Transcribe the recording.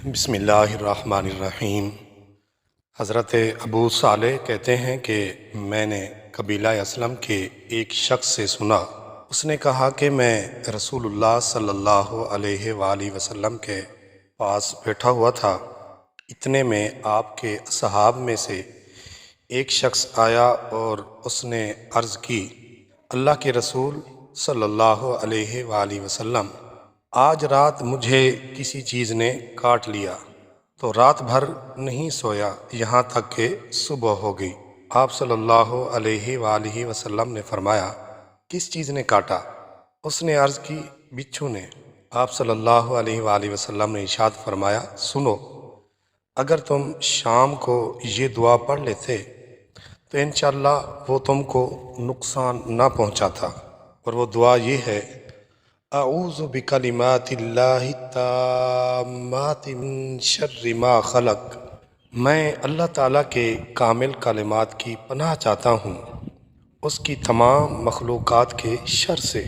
بسم اللہ الرحمن الرحیم۔ حضرت ابو صالح کہتے ہیں کہ میں نے قبیلہ اسلم کے ایک شخص سے سنا، اس نے کہا کہ میں رسول اللہ صلی اللہ علیہ وآلہ وسلم کے پاس بیٹھا ہوا تھا، اتنے میں آپ کے اصحاب میں سے ایک شخص آیا اور اس نے عرض کی، اللہ کے رسول صلی اللہ علیہ وآلہ وسلم، آج رات مجھے کسی چیز نے کاٹ لیا تو رات بھر نہیں سویا یہاں تک کہ صبح ہو گئی۔ آپ صلی اللہ علیہ وآلہ وسلم نے فرمایا، کس چیز نے کاٹا؟ اس نے عرض کی، بچھو نے۔ آپ صلی اللہ علیہ وآلہ وسلم نے ارشاد فرمایا، سنو، اگر تم شام کو یہ دعا پڑھ لیتے تو انشاءاللہ وہ تم کو نقصان نہ پہنچاتا، اور وہ دعا یہ ہے، اعوذ بکلمات اللہ التامات من شر ما خلق۔ میں اللہ تعالیٰ کے کامل کلمات کی پناہ چاہتا ہوں اس کی تمام مخلوقات کے شر سے۔